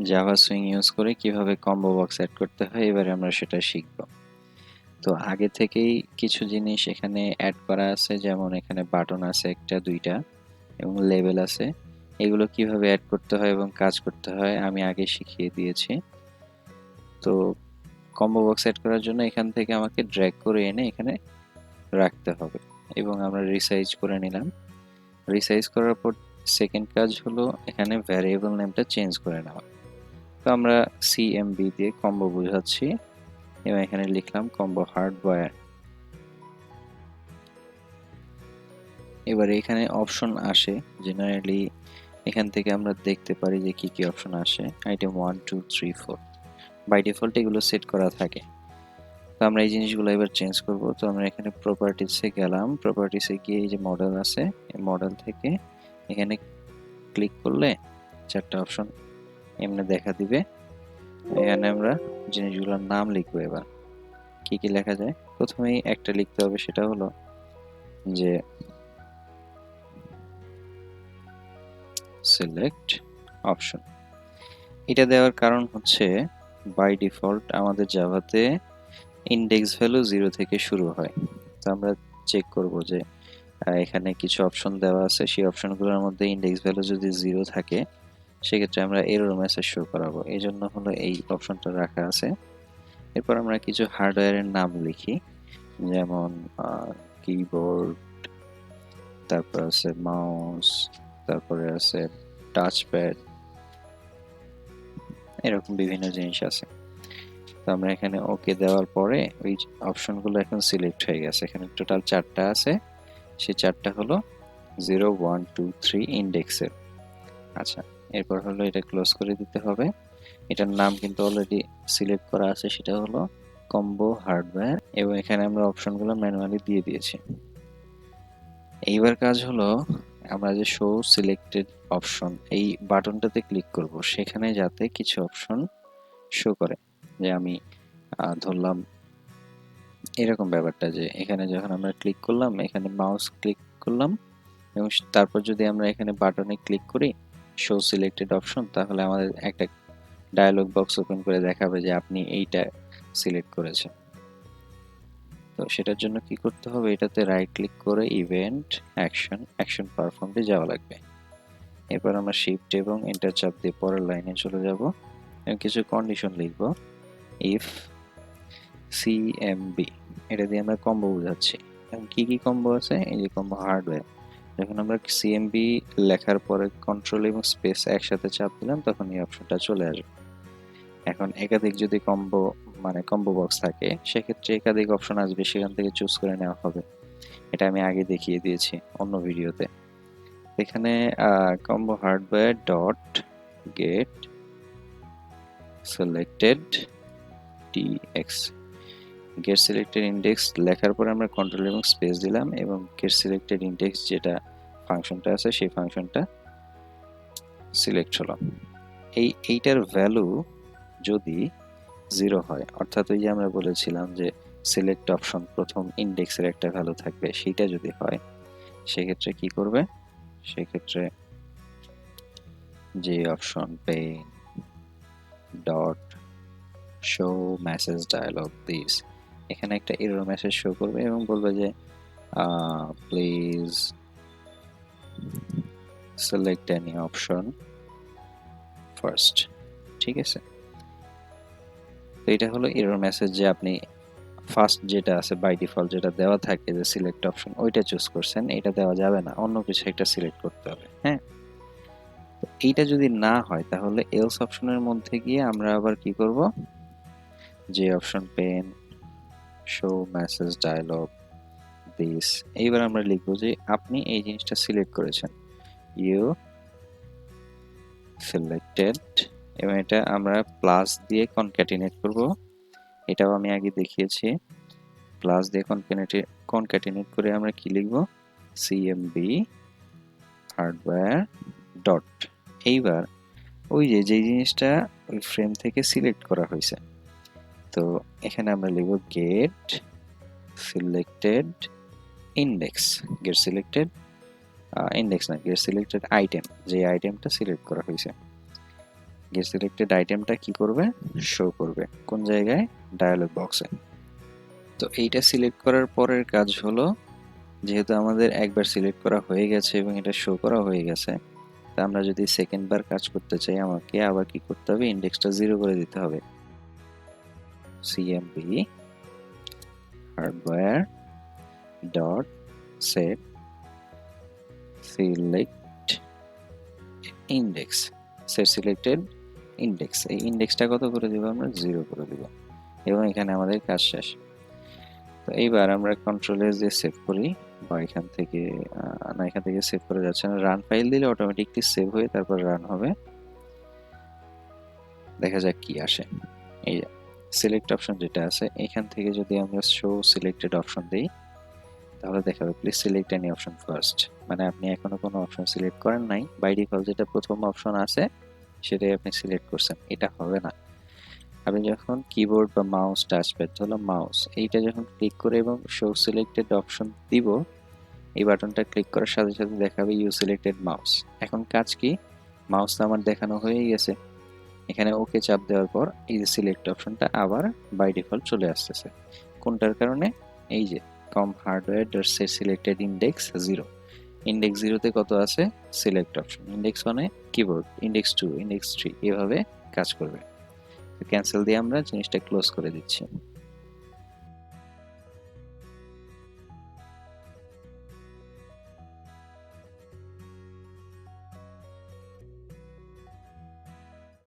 Java swing use করে কিভাবে combo box add করতে হয় এবারে আমরা সেটা শিখব। তো আগে থেকেই কিছু জিনিস এখানে অ্যাড করা আছে, যেমন এখানে বাটন আছে একটা দুইটা এবং লেবেল আছে। এগুলো কিভাবে অ্যাড করতে হয় এবং কাজ করতে হয় আমি আগে শিখিয়ে দিয়েছি। তো কম্বো বক্স অ্যাড করার জন্য এখান থেকে আমাকে ড্র্যাগ করে এনে এখানে রাখতে হবে এবং আমরা রিসাইজ করে নিলাম। রিসাইজ করার পর সেকেন্ড কাজ হলো এখানে ভ্যারিয়েবল নেমটা চেঞ্জ করে নেওয়া। তো আমরা সিএমবি দিয়ে কম্বো বোঝাচ্ছি এবং এখানে লিখলাম কম্বো হার্ডওয়্যার। এবারে এখানে অপশন আসে জেনারেলি, এখান থেকে আমরা দেখতে পারি যে কি কি অপশন আসে। আইটেম 1 2 3 4 বাই ডিফল্ট এগুলো সেট করা থাকে। তো আমরা এই জিনিসগুলো এবার চেঞ্জ করব। তো আমরা এখানে প্রপার্টিসে গেলাম, প্রপার্টিসে গিয়ে এই যে মডেল আছে এই মডেল থেকে এখানে ক্লিক করলে চারটা অপশন এমনি দেখা দিবে। এখানে আমরা জিনিসগুলোর নাম লিখবো। এবার কি কি লেখা যায়, প্রথমেই একটা লিখতে হবে, সেটা হলো যে সিলেক্ট অপশন। এটা দেওয়ার কারণ হচ্ছে বাই ডিফল্ট আমাদের জাভাতে ইন্ডেক্স ভ্যালু 0 থেকে শুরু হয়। তো আমরা চেক করব যে এখানে কিছু অপশন দেওয়া আছে, সেই অপশনগুলোর মধ্যে ইন্ডেক্স ভ্যালু যদি 0 থাকে সেক্ষেত্রে আমরা এরর মেসেজ শো করাবো, এই জন্য হলো এই অপশনটা রাখা আছে। এরপর আমরা কিছু হার্ডওয়্যারের নাম লিখি, যেমন কিবোর্ড, তারপর আছে মাউস, তারপরে আছে টাচপ্যাড, এরকম বিভিন্ন জিনিস আছে। তো আমরা এখানে ওকে দেওয়ার পরে ওই অপশনগুলো এখন সিলেক্ট হয়ে গেছে। এখানে টোটাল 4টা আছে, সেই 4টা হলো 0 1 2 3 ইন্ডেক্সের। আচ্ছা, এরপর হলো এটা ক্লোজ করে দিতে হবে। এটার নাম কিন্তু অলরেডি সিলেক্ট করা আছে, সেটা হলো কম্বো হার্ডওয়্যার, এবং এখানে আমরা অপশনগুলো ম্যানুয়ালি দিয়ে দিয়েছি। এইবার কাজ হলো আমরা যে শো সিলেক্টেড অপশন এই বাটনটাতে ক্লিক করব, সেখানে যাতে কিছু অপশন শো করে। যে আমি ধরলাম এরকম ব্যাপারটা, যে এখানে যখন আমরা ক্লিক করলাম, এখানে মাউস ক্লিক করলাম এবং তারপর যদি আমরা এখানে বাটনে ক্লিক করি শো সিলেক্টেড অপশন, তাহলে আমাদের একটা ডায়লগ বক্স ওপেন করে দেখাবে যে আপনি এইটা সিলেক্ট করেছেন। তো সেটার জন্য কি করতে হবে, এটাতে রাইট ক্লিক করে ইভেন্ট অ্যাকশন পারফর্মে যাওয়া লাগবে। এরপর আমরা শিফট এবং এন্টার চাপ দিয়ে পরের লাইনে চলে যাব এবং কিছু কন্ডিশন লিখব। ইফ সিএমবি, এটা দিয়ে আমরা কম্বো বোঝাচ্ছি। এবং কি কি কম্বো আছে, এই যে কম্বো হার্ডওয়্যার, যখন আমরা সিএমবি লেখার পরে কন্ট্রোল এবং স্পেস একসাথে চাপ দিলাম তখন এই অপশনটা চলে আসবে। এখন একাধিক যদি কম্বো বক্স থাকে সেক্ষেত্রে একাধিক অপশন আসবে, সেখান থেকে চুজ করে নেওয়া হবে। এটা আমি আগে দেখিয়ে দিয়েছি অন্য ভিডিওতে। এখানে combo hardware dot gate selected TX, gate selected index লেখার পরে আমরা কন্ট্রোল এবং স্পেস দিলাম এবং গেট সিলেক্টেড ইন্ডেক্স যেটা ফাংশনটা আছে সেই ফাংশনটা সিলেক্ট হলো। এইটার ভ্যালু যদি 0 হয়, অর্থাৎ ওই যে আমরা বলেছিলাম যে সিলেক্ট অপশন প্রথম ইন্ডেক্সের একটা ভ্যালু থাকবে, সেইটা যদি হয় সেক্ষেত্রে কি করবে, সেক্ষেত্রে যে option pane dot show message dialogue this, এখানে একটা এরর মেসেজ শো করবে এবং বলবে যে please select any option first. ঠিক আছে, তো এটা হলো এরর মেসেজ যে আপনি ফার্স্ট যেটা আছে বাই ডিফল্ট যেটা দেওয়া থাকে যে সিলেক্ট অপশন, ওইটা চুজ করছেন, এটা দেওয়া যাবে না, অন্য কিছু একটা সিলেক্ট করতে হবে। হ্যাঁ, তো এইটা যদি না হয় তাহলে এলস অপশনের মধ্যে গিয়ে আমরা আবার কি করব, যে option pen show message dialogue this, এইবার আমরা লিখবো যে আপনি এই জিনিসটা সিলেক্ট করেছেন, ইউ সিলেক্টেড, এবং এটা আমরা প্লাস দিয়ে কনক্যাটিনেট করব। এটাও আমি আগে দেখিয়েছি। প্লাস দিয়ে কনক্যাটিনেট করে আমরা কি লিখব, সিএমবি হার্ডওয়্যার ডট। এইবার ওই যে যেই জিনিসটা ওই ফ্রেম থেকে সিলেক্ট করা হয়েছে, তো এখানে আমরা লিখব gate selected index, gate selected index না, গেট সিলেক্টেড আইটেম, যে আইটেমটা সিলেক্ট করা হয়েছে। গেট সিলেক্টেড আইটেমটা কি করবে, শো করবে কোন জায়গায়, ডায়ালগ বক্সে। তো এইটা সিলেক্ট করার পরের কাজ হলো, যেহেতু আমাদের একবার সিলেক্ট করা হয়ে গেছে এবং এটা শো করা হয়ে গেছে, তা আমরা যদি সেকেন্ড বার কাজ করতে চাই আমাকে আবার কি করতে হবে, ইন্ডেক্সটা 0 করে দিতে হবে। cmp hardware dot set select index, set selected index, এই ইন্ডেক্সটা কত করে দিব, আমরা 0 করে দিব, এবং এখানে আমাদের কাজ শেষ। তো এইবার আমরা কন্ট্রোল এস দিয়ে সেভ করি, বা এখান থেকে না, এখান থেকে সেভ করা যাচ্ছে না, রান ফাইল দিলে অটোমেটিকলি সেভ হয়ে তারপর রান হবে। দেখা যাক কি আসে। এই সিলেক্ট অপশন যেটা আছে এখান থেকে যদি আমরা শো সিলেক্টেড অপশন দেই, তাহলে দেখাবে please select any option first, মানে আপনি এখনো কোনো অপশন সিলেক্ট করেন নাই, বাই ডিফল্ট যেটা প্রথম অপশন আছে সেটাই আপনি সিলেক্ট করছেন, এটা হবে না। আপনি যখন কিবোর্ড বা মাউস টাচপ্যাড, ধরো মাউস, এইটা যখন ক্লিক করে এবং শো সিলেক্টেড অপশন দিব, এই বাটনটা ক্লিক করার সাথে সাথে দেখাবে ইউ সিলেক্টেড মাউস। এখন কাজ কি, মাউস তো আমার দেখানো হয়ে গেছে, এখানে ওকে চাপ দেওয়ার পর এই যে সিলেক্ট অপশনটা আবার বাই ডিফল্ট চলে আসতেছে। কোনটার কারণে, এই যে com hardware dot set selected index 0, index 0 তে কত আছে, সিলেক্ট অপশন, ইন্ডেক্স 1 এ কিবোর্ড, ইন্ডেক্স 2, ইন্ডেক্স 3, এভাবে কাজ করবে। ক্যান্সেল দিয়ে আমরা জিনিসটা ক্লোজ করে দিচ্ছি।